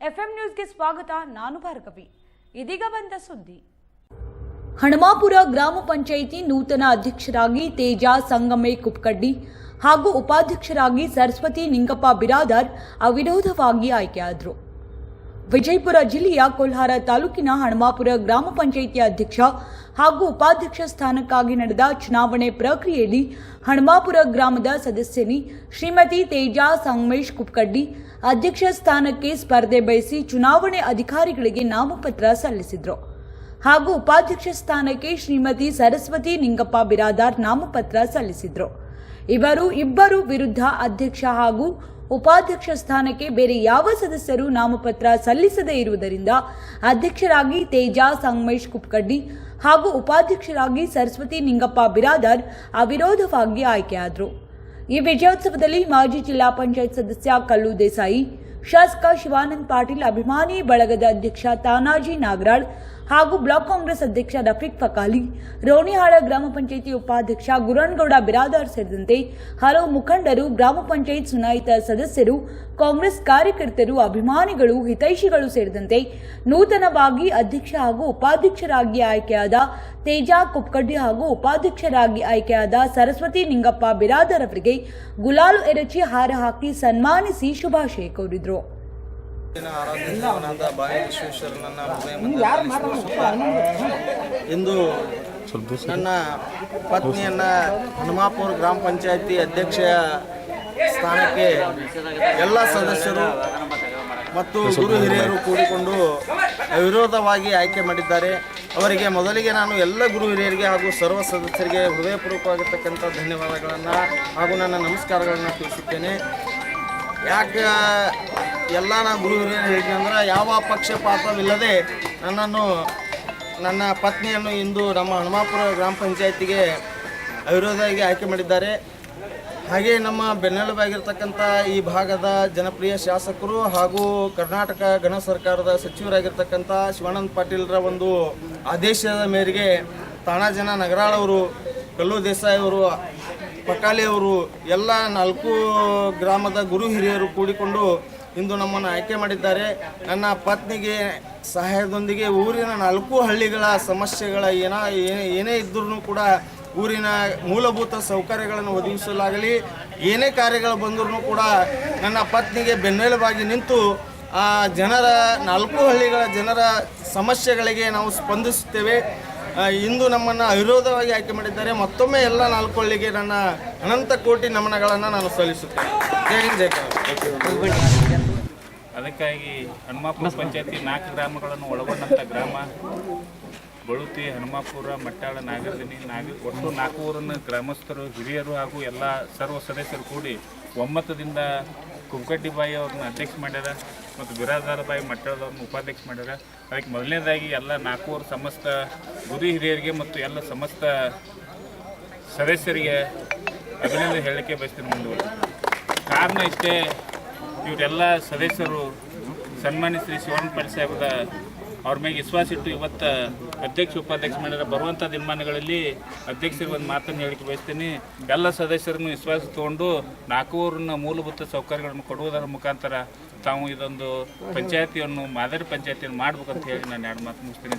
FM ನ್ಯೂಸ್ಗೆ ಸ್ವಾಗತ. ನಾನು ಭಾರ್ಗವಿ. ಇದೀಗ ಬಂದ ಸುದ್ದಿ. ಹಣಮಾಪುರ ಗ್ರಾಮ ಪಂಚಾಯಿತಿ ನೂತನ ಅಧ್ಯಕ್ಷರಾಗಿ ತೇಜಾ ಸಂಗಮೆ ಕುಪ್ಪಕಡ್ಡಿ ಹಾಗೂ ಉಪಾಧ್ಯಕ್ಷರಾಗಿ ಸರಸ್ವತಿ ನಿಂಗಪ್ಪ ಬಿರಾದಾರ್ ಅವಿರೋಧವಾಗಿ ಆಯ್ಕೆಯಾದರು. ವಿಜಯಪುರ ಜಿಲ್ಲೆಯ ಕೊಲ್ಹಾರ ತಾಲೂಕಿನ ಹಣಮಾಪುರ ಗ್ರಾಮ ಪಂಚಾಯಿತಿ ಅಧ್ಯಕ್ಷ ಹಾಗೂ ಉಪಾಧ್ಯಕ್ಷ ಸ್ಥಾನಕ್ಕಾಗಿ ನಡೆದ ಚುನಾವಣೆ ಪ್ರಕ್ರಿಯೆಯಲ್ಲಿ ಹಣಮಾಪುರ ಗ್ರಾಮದ ಸದಸ್ಯನಿ ಶ್ರೀಮತಿ ತೇಜಾ ಸಂಗಮೇಶ್ ಕುಪ್ಪಕಡ್ಡಿ ಅಧ್ಯಕ್ಷ ಸ್ಥಾನಕ್ಕೆ ಸ್ಪರ್ಧೆ ಬಯಸಿ ಚುನಾವಣೆ ಅಧಿಕಾರಿಗಳಿಗೆ ನಾಮಪತ್ರ ಸಲ್ಲಿಸಿದರು. ಹಾಗೂ ಉಪಾಧ್ಯಕ್ಷ ಸ್ಥಾನಕ್ಕೆ ಶ್ರೀಮತಿ ಸರಸ್ವತಿ ನಿಂಗಪ್ಪ ಬಿರಾದಾರ್ ನಾಮಪತ್ರ ಸಲ್ಲಿಸಿದರು. ಇಬ್ಬರು ವಿರುದ್ಧ ಅಧ್ಯಕ್ಷ ಹಾಗೂ ಉಪಾಧ್ಯಕ್ಷ ಸ್ಥಾನಕ್ಕೆ ಬೇರೆ ಯಾವ ಸದಸ್ಯರು ನಾಮಪತ್ರ ಸಲ್ಲಿಸದೇ ಇರುವುದರಿಂದ ಅಧ್ಯಕ್ಷರಾಗಿ ತೇಜಾ ಸಂಗಮೇಶ್ ಕುಪ್ಪಕಡ್ಡಿ ಹಾಗೂ ಉಪಾಧ್ಯಕ್ಷರಾಗಿ ಸರಸ್ವತಿ ನಿಂಗಪ್ಪ ಬಿರಾದಾರ್ ಅವಿರೋಧವಾಗಿ ಆಯ್ಕೆಯಾದರು. ಈ ವಿಜಯೋತ್ಸವದಲ್ಲಿ ಮಾಜಿ ಜಿಲ್ಲಾ ಪಂಚಾಯತ್ ಸದಸ್ಯ ಕಲ್ಲು ದೇಸಾಯಿ, ಶಾಸಕ ಶಿವಾನಂದ ಪಾಟೀಲ್, ಅಭಿಮಾನಿ ಬಳಗದ ಅಧ್ಯಕ್ಷ ತಾನಾಜಿ ನಾಗರಾಳ್ ಹಾಗೂ ಬ್ಲಾಕ್ ಕಾಂಗ್ರೆಸ್ ಅಧ್ಯಕ್ಷ ರಫೀಕ್ ಫಕಾಲಿ, ರೋಣಿಹಾಳ ಗ್ರಾಮ ಪಂಚಾಯಿತಿ ಉಪಾಧ್ಯಕ್ಷ ಗುರಣ್ಗೌಡ ಬಿರಾದಾರ್ ಸೇರಿದಂತೆ ಹಲವು ಮುಖಂಡರು, ಗ್ರಾಮ ಪಂಚಾಯತ್ ಚುನಾಯಿತ ಸದಸ್ಯರು, ಕಾಂಗ್ರೆಸ್ ಕಾರ್ಯಕರ್ತರು, ಅಭಿಮಾನಿಗಳು, ಹಿತೈಷಿಗಳು ಸೇರಿದಂತೆ ನೂತನವಾಗಿ ಅಧ್ಯಕ್ಷ ಹಾಗೂ ಉಪಾಧ್ಯಕ್ಷರಾಗಿ ಆಯ್ಕೆಯಾದ ತೇಜಾ ಕುಪ್ಪಕಡ್ಡಿ ಹಾಗೂ ಉಪಾಧ್ಯಕ್ಷರಾಗಿ ಆಯ್ಕೆಯಾದ ಸರಸ್ವತಿ ನಿಂಗಪ್ಪ ಬಿರಾದಾರ್ ಅವರಿಗೆ ಗುಲಾಲು ಎರಚಿ ಹಾರ ಹಾಕಿ ಸನ್ಮಾನಿಸಿ ಶುಭಾಶಯ ಕೋರಿದರು. ಇಂದು ನನ್ನ ಪತ್ನಿಯನ್ನ ಹನುಮಾಪುರ ಗ್ರಾಮ ಪಂಚಾಯತಿ ಅಧ್ಯಕ್ಷ ಸ್ಥಾನಕ್ಕೆ ಎಲ್ಲ ಸದಸ್ಯರು ಮತ್ತು ಗುರು ಹಿರಿಯರು ಕೂಡಿಕೊಂಡು ಅವಿರೋಧವಾಗಿ ಆಯ್ಕೆ ಮಾಡಿದ್ದಾರೆ. ಅವರಿಗೆ ಮೊದಲಿಗೆ ನಾನು ಎಲ್ಲ ಗುರು ಹಿರಿಯರಿಗೆ ಹಾಗೂ ಸರ್ವ ಸದಸ್ಯರಿಗೆ ಹೃದಯಪೂರ್ವಕವಾಗಿರ್ತಕ್ಕಂಥ ಧನ್ಯವಾದಗಳನ್ನು ಹಾಗೂ ನನ್ನ ನಮಸ್ಕಾರಗಳನ್ನು ತಿಳಿಸುತ್ತೇನೆ. ಯಾಕೆ ಎಲ್ಲ ನಾನು ಗುರು ಹಿರಿಯರು ಹೇಳಿದ್ನಂದ್ರೆ, ಯಾವ ಪಕ್ಷಪಾತವಿಲ್ಲದೆ ನನ್ನ ಪತ್ನಿಯನ್ನು ಇಂದು ನಮ್ಮ ಹನುಮಾಪುರ ಗ್ರಾಮ ಪಂಚಾಯತಿಗೆ ಅವಿರೋಧವಾಗಿ ಆಯ್ಕೆ ಮಾಡಿದ್ದಾರೆ. ಹಾಗೆ ನಮ್ಮ ಬೆನ್ನೆಲುಬಾಗಿರ್ತಕ್ಕಂಥ ಈ ಭಾಗದ ಜನಪ್ರಿಯ ಶಾಸಕರು ಹಾಗೂ ಕರ್ನಾಟಕ ಗಣ ಸರ್ಕಾರದ ಸಚಿವರಾಗಿರ್ತಕ್ಕಂಥ ಶಿವಾನಂದ ಪಾಟೀಲ್ರ ಒಂದು ಆದೇಶದ ಮೇರೆಗೆ ತಾಣಾಜನ ನಗರಾಳ್ ಅವರು, ಕಲ್ಲು ದೇಸಾಯಿ ಅವರು, ಪಕಾಲಿ ಅವರು ಎಲ್ಲ 4 ಗ್ರಾಮದ ಗುರು ಹಿರಿಯರು ಕೂಡಿಕೊಂಡು ಇಂದು ನಮ್ಮನ್ನು ಆಯ್ಕೆ ಮಾಡಿದ್ದಾರೆ. ನನ್ನ ಪತ್ನಿಗೆ ಸಹಾಯದೊಂದಿಗೆ ಊರಿನ 4 ಹಳ್ಳಿಗಳ ಸಮಸ್ಯೆಗಳ ಏನೇ ಇದ್ರೂ ಕೂಡ ಊರಿನ ಮೂಲಭೂತ ಸೌಕರ್ಯಗಳನ್ನು ಒದಗಿಸಲಾಗಲಿ, ಏನೇ ಕಾರ್ಯಗಳು ಬಂದರೂ ಕೂಡ ನನ್ನ ಪತ್ನಿಗೆ ಬೆನ್ನೆಲುಬಾಗಿ ನಿಂತು ಆ ಜನರ 4 ಹಳ್ಳಿಗಳ ಜನರ ಸಮಸ್ಯೆಗಳಿಗೆ ನಾವು ಸ್ಪಂದಿಸುತ್ತೇವೆ. ಇಂದು ನಮ್ಮನ್ನು ಅವಿರೋಧವಾಗಿ ಆಯ್ಕೆ ಮಾಡಿದ್ದಾರೆ. ಮತ್ತೊಮ್ಮೆ ಎಲ್ಲ 4 ಹಳ್ಳಿಗೆ ನನ್ನ ಅನಂತ ಕೋಟಿ ನಮನಗಳನ್ನು ನಾನು ಸಲ್ಲಿಸುತ್ತೇನೆ. ಜೈ ಹಿಂದ್, ಜೈ ಕರ್ನಾಟಕ. ಅದಕ್ಕಾಗಿ ಹನುಮಾಪುರ ಪಂಚಾಯತಿ 4 ಗ್ರಾಮಗಳನ್ನು ಒಳಗೊಂಡಂಥ ಗ್ರಾಮ ಬಳುತಿ, ಹನುಮಾಪುರ, ಮಟ್ಟಾಳ, ನಾಗರದಿನಿ, ಒಟ್ಟು 4 ಊರಿನ ಗ್ರಾಮಸ್ಥರು, ಹಿರಿಯರು ಹಾಗೂ ಎಲ್ಲ ಸರ್ವ ಸದಸ್ಯರು ಕೂಡಿ ಒಮ್ಮತದಿಂದ ಕುಪ್ಪಕಡ್ಡಿ ಬಾಯಿ ಅವ್ರನ್ನ ಅಧ್ಯಕ್ಷ ಮಾಡ್ಯಾರ ಮತ್ತು ಬಿರಾದಾರ ಬಾಯಿ ಮಟ್ಟಾಳದವ್ರನ್ನ ಉಪಾಧ್ಯಕ್ಷ ಮಾಡ್ಯಾರ. ಅದಕ್ಕೆ ಮೊದಲನೇದಾಗಿ ಎಲ್ಲ 4 ಊರು ಸಮಸ್ತ ಗುರು ಹಿರಿಯರಿಗೆ ಮತ್ತು ಎಲ್ಲ ಸಮಸ್ತ ಸದಸ್ಯರಿಗೆ ಅಭಿನಂದನೆ ಹೇಳಲಿಕ್ಕೆ ಬಯಸ್ತೀನಿ. ಮುಂದುವರೆದು ಕಾರಣ ಇಷ್ಟೇ, ಇವರೆಲ್ಲ ಸದಸ್ಯರು ಸನ್ಮಾನ್ಯ ಶ್ರೀ ಶಿವಾನಂದ ಪಾಟೀಲ್ ಸಾಹೇಬರ ಅವ್ರ ಮೇಲೆ ವಿಶ್ವಾಸ ಇಟ್ಟು ಇವತ್ತು ಅಧ್ಯಕ್ಷ ಉಪಾಧ್ಯಕ್ಷ ಮಾಡಿದ ಬರುವಂಥ ದಿನಮಾನಗಳಲ್ಲಿ ಅಧ್ಯಕ್ಷರಿಗೆ ಒಂದು ಮಾತನ್ನು ಹೇಳಿಕೆ ಬಯಸ್ತೀನಿ. ಎಲ್ಲ ಸದಸ್ಯರನ್ನು ವಿಶ್ವಾಸ ತೊಗೊಂಡು 4 ಊರಿನ ಮೂಲಭೂತ ಸೌಕರ್ಯಗಳನ್ನು ಕೊಡುವುದರ ಮುಖಾಂತರ ತಾವು ಇದೊಂದು ಪಂಚಾಯತಿಯನ್ನು ಮಾದರಿ ಪಂಚಾಯತಿಯನ್ನು ಮಾಡ್ಬೇಕಂತ ಹೇಳಿ ನಾನು 2 ಮಾತು ಮುಗಿಸ್ತೀನಿ.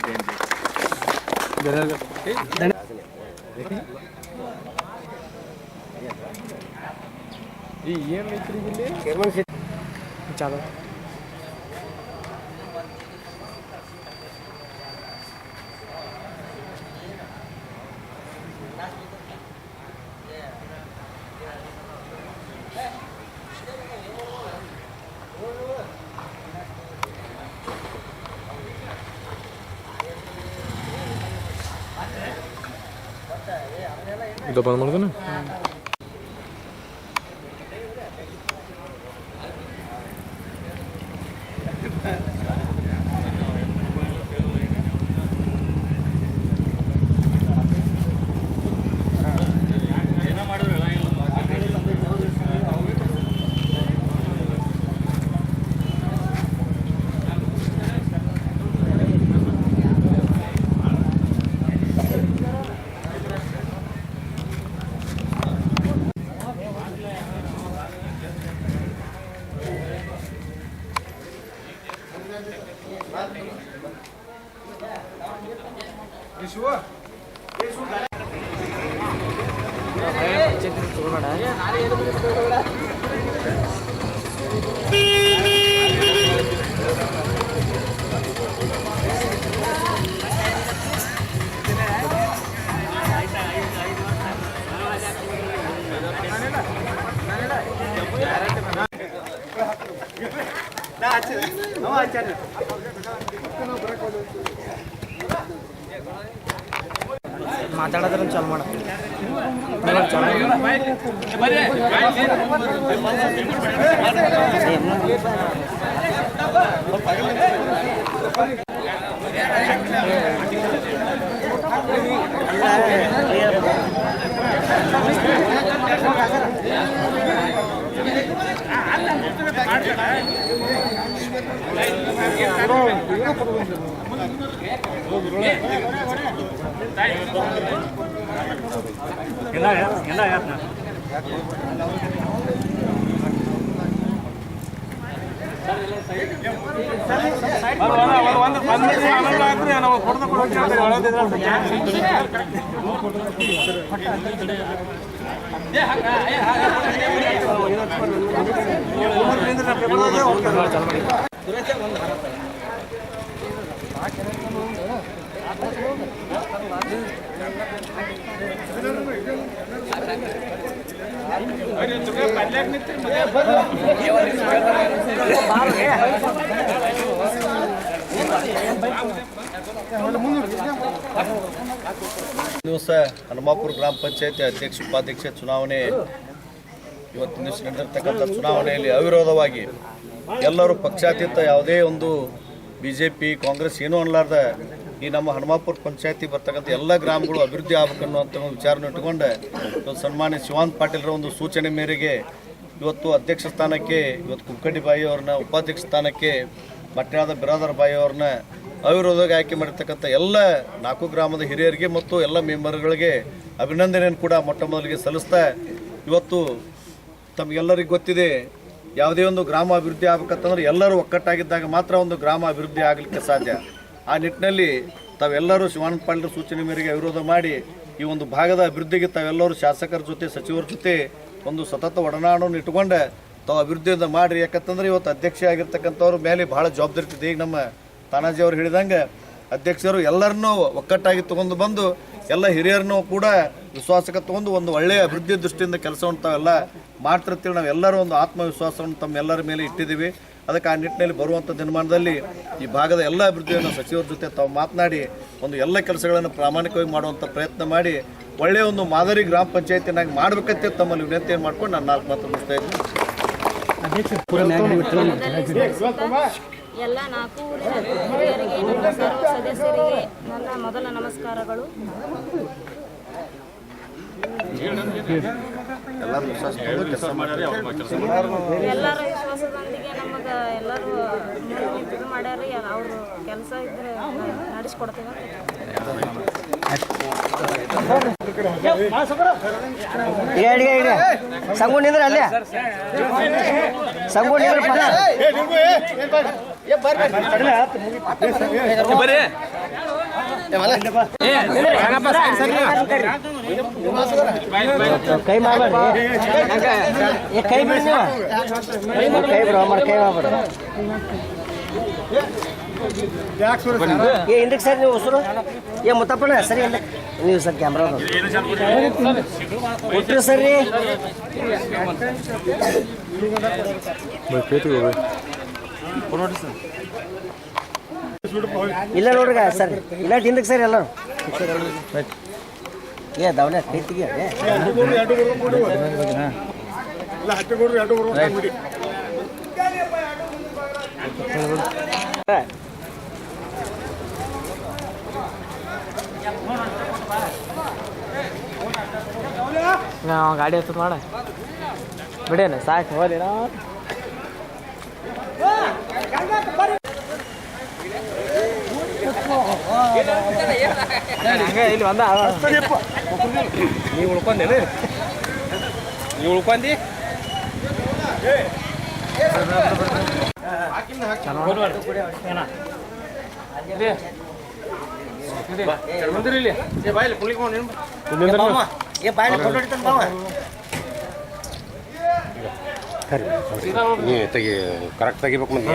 ಚಾಲು ಇದು ಬಂದ್ ಮಾಡ್ದೇನೆ. ಮಾತಾಡೋದ್ರ ಚಾಲು ಮಾಡ ದಿವಸ ಹನುಮಾಪುರ ಗ್ರಾಮ ಪಂಚಾಯತಿ ಅಧ್ಯಕ್ಷ ಉಪಾಧ್ಯಕ್ಷ ಚುನಾವಣೆ ಇವತ್ತಿನ ದಿವಸ ನಡೆದಿರ್ತಕ್ಕಂಥ ಚುನಾವಣೆಯಲ್ಲಿ ಅವಿರೋಧವಾಗಿ ಎಲ್ಲರೂ ಪಕ್ಷಾತೀತ ಯಾವುದೇ ಒಂದು BJP ಕಾಂಗ್ರೆಸ್ ಏನೂ ಅನ್ನಲಾರ್ದ ಈ ನಮ್ಮ ಹನುಮಾಪುರ ಪಂಚಾಯತಿ ಬರ್ತಕ್ಕಂಥ ಎಲ್ಲ ಗ್ರಾಮಗಳು ಅಭಿವೃದ್ಧಿ ಆಗಬೇಕನ್ನುವಂಥ ಒಂದು ವಿಚಾರನ ಇಟ್ಟುಕೊಂಡು ಇವತ್ತು ಸನ್ಮಾನ್ಯ ಶಿವಾನಂದ ಪಾಟೀಲ್ರ ಒಂದು ಸೂಚನೆ ಮೇರೆಗೆ ಇವತ್ತು ಅಧ್ಯಕ್ಷ ಸ್ಥಾನಕ್ಕೆ ಇವತ್ತು ಕುಕ್ಕಡ್ಡಿ ಬಾಯಿ ಅವ್ರನ್ನ ಉಪಾಧ್ಯಕ್ಷ ಸ್ಥಾನಕ್ಕೆ ಮಟ್ಯಾದ ಬಿರಾದರ್ ಬಾಯಿ ಅವ್ರನ್ನ ಅವಿರೋಧವಾಗಿ ಆಯ್ಕೆ ಮಾಡಿರ್ತಕ್ಕಂಥ ಎಲ್ಲ 4 ಗ್ರಾಮದ ಹಿರಿಯರಿಗೆ ಮತ್ತು ಎಲ್ಲ ಮೆಂಬರ್ಗಳಿಗೆ ಅಭಿನಂದನೆಯನ್ನು ಕೂಡ ಮೊಟ್ಟ ಮೊದಲಿಗೆ ಸಲ್ಲಿಸ್ತಾ ಇವತ್ತು ತಮಗೆಲ್ಲರಿಗೂ ಗೊತ್ತಿದೆ ಯಾವುದೇ ಒಂದು ಗ್ರಾಮ ಅಭಿವೃದ್ಧಿ ಆಗಬೇಕಂತಂದ್ರೆ ಎಲ್ಲರೂ ಒಕ್ಕಟ್ಟಾಗಿದ್ದಾಗ ಮಾತ್ರ ಒಂದು ಗ್ರಾಮ ಅಭಿವೃದ್ಧಿ ಆಗಲಿಕ್ಕೆ ಸಾಧ್ಯ. ಆ ನಿಟ್ಟಿನಲ್ಲಿ ತಾವೆಲ್ಲರೂ ಶಿವಾನಂದ ಪಾಟೀಲ್ ಸೂಚನೆ ಮೇರೆಗೆ ವಿರೋಧ ಮಾಡಿ ಈ ಒಂದು ಭಾಗದ ಅಭಿವೃದ್ಧಿಗೆ ತಾವೆಲ್ಲರೂ ಶಾಸಕರ ಜೊತೆ ಸಚಿವರ ಜೊತೆ ಒಂದು ಸತತ ಒಡನಾಡನ್ನು ಇಟ್ಟುಕೊಂಡು ತಾವು ಅಭಿವೃದ್ಧಿಯಿಂದ ಮಾಡಿರಿ. ಯಾಕಂತಂದ್ರೆ ಇವತ್ತು ಅಧ್ಯಕ್ಷ ಆಗಿರ್ತಕ್ಕಂಥವ್ರ ಮೇಲೆ ಭಾಳ ಜವಾಬ್ದಾರಿ ಇರ್ತದೆ. ಈಗ ನಮ್ಮ ತಾನಾಜಿ ಅವರು ಹೇಳಿದಂಗೆ ಅಧ್ಯಕ್ಷರು ಎಲ್ಲರನ್ನೂ ಒಕ್ಕಟ್ಟಾಗಿ ತೊಗೊಂಡು ಬಂದು ಎಲ್ಲ ಹಿರಿಯರನ್ನೂ ಕೂಡ ವಿಶ್ವಾಸಕ್ಕೆ ತೊಗೊಂಡು ಒಂದು ಒಳ್ಳೆಯ ಅಭಿವೃದ್ಧಿ ದೃಷ್ಟಿಯಿಂದ ಕೆಲಸವನ್ನು ತಾವೆಲ್ಲ ಮಾಡ್ತಿರ್ತೀವಿ. ನಾವೆಲ್ಲರೂ ಒಂದು ಆತ್ಮವಿಶ್ವಾಸವನ್ನು ತಮ್ಮೆಲ್ಲರ ಮೇಲೆ ಇಟ್ಟಿದ್ದೀವಿ. ಅದಕ್ಕೆ ಆ ನಿಟ್ಟಿನಲ್ಲಿ ಬರುವಂಥ ದಿನಮಾನದಲ್ಲಿ ಈ ಭಾಗದ ಎಲ್ಲ ಅಭಿವೃದ್ಧಿಯನ್ನು ಸಚಿವರ ಜೊತೆ ತಾವು ಮಾತನಾಡಿ ಒಂದು ಎಲ್ಲ ಕೆಲಸಗಳನ್ನು ಪ್ರಾಮಾಣಿಕವಾಗಿ ಮಾಡುವಂಥ ಪ್ರಯತ್ನ ಮಾಡಿ ಒಳ್ಳೆಯ ಒಂದು ಮಾದರಿ ಗ್ರಾಮ ಪಂಚಾಯತಿನಾಗಿ ಮಾಡಬೇಕಂತ ತಮ್ಮಲ್ಲಿ ವಿನಂತಿಯನ್ನು ಮಾಡ್ಕೊಂಡು ನಾನು 4 ಮಾತು ಮುಗಿಸ್ತಾ ಇದ್ದೀನಿ. ಎಲ್ಲ 4 ಊರಿನ ಹಿರಿಯರಿಗೆ ನನ್ನ ಸರ್ವ ಸದಸ್ಯರಿಗೆ ನನ್ನ ಮೊದಲ ನಮಸ್ಕಾರಗಳು. ಎಲ್ಲರೂ ಎಲ್ಲರ ವಿಶ್ವಾಸದೊಂದಿಗೆ ನಮಗೆ ಎಲ್ಲರೂ ಇದು ಮಾಡ್ಯಾರ. ಅವರು ಕೆಲಸ ಇದ್ರೆ ನಡೆಸ್ಕೊಡ್ತೀವಿ. ಸಂಗುಣಿಂದ್ರೆ ಅಲ್ಲೇ ಸಂಗುಣಿಂದ್ರೆ ಕೈ ಮಾಡಬೇಡಿ, ಕೈ ಬಿಡಿ, ಕೈ ಬಿಡು ಅಮ್ಮ, ಕೈ ಮಾಡ್ಬೇಡ. ಹಿಂದಕ್ಕೆ ಸರ್ ನೀವು ಹೊಸರು ಮುತ್ತಪ್ಪನ ಸರಿ ನೀವು ಸರ್ ಕ್ಯಾಮ್ರಾ ಕೊಟ್ಟರು ಸರ್ ರೀ. ಇಲ್ಲ ನೋಡ್ರಿ ಸರ್, ಇಲ್ಲ ಹಿಂದಕ್ಕೆ ಸರ್ ಎಲ್ಲರೂ ದವನೆ ಕೈತಿಗೆ ಗಾಡಿ ಹತ್ತು ಮಾಡ ಬಿಡೇನ ಸಾಕು ಹೋದೇನ. ಇಲ್ಲಿ ಬಂದ ನೀವು ಉಳ್ಕೊಂಡೇನು, ನೀವು ಉಳ್ಕೊಂಡಿ ನೀ ತೆಗಿ ಕರೆಕ್ಟ್ ತೆಗಿಬೇಕು ಮತ್ತೆ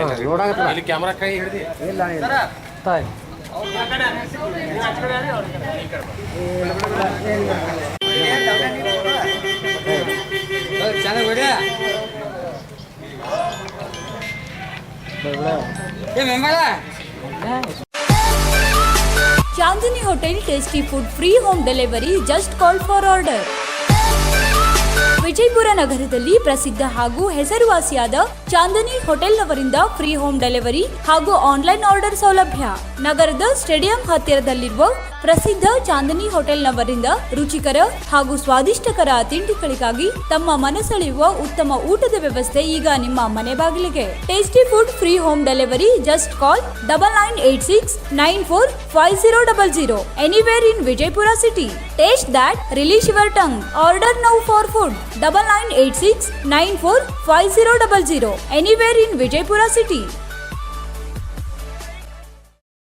ಇಲ್ಲಿ ಕ್ಯಾಮ್ರಾ ಕೈ ಹಿಡಿದು Chandni hotel tasty food free home delivery just call for order. Vijayapura ನಗರದಲ್ಲಿ ಪ್ರಸಿದ್ಧ ಹಾಗೂ ಹೆಸರುವಾಸಿಯಾದ ಚಾಂದನಿ ಹೋಟೆಲ್ನವರಿಂದ ಫ್ರೀ ಹೋಮ್ ಡೆಲಿವರಿ ಹಾಗೂ ಆನ್ಲೈನ್ ಆರ್ಡರ್ ಸೌಲಭ್ಯ. ನಗರದ ಸ್ಟೇಡಿಯಂ ಹತ್ತಿರದಲ್ಲಿರುವ ಪ್ರಸಿದ್ಧ ಚಾಂದನಿ ಹೋಟೆಲ್ನವರಿಂದ ರುಚಿಕರ ಹಾಗೂ ಸ್ವಾದಿಷ್ಟಕರ ತಿಂಡಿಗಳಿಗಾಗಿ ತಮ್ಮ ಮನಸೆಳೆಯುವ ಉತ್ತಮ ಊಟದ ವ್ಯವಸ್ಥೆ ಈಗ ನಿಮ್ಮ ಮನೆ ಬಾಗಿಲಿಗೆ. Tasty food free home delivery just call 9986945000 anywhere in Vijayapura city. Taste that release your tongue. Order now for food 9986945000 anywhere in Vijayapura city.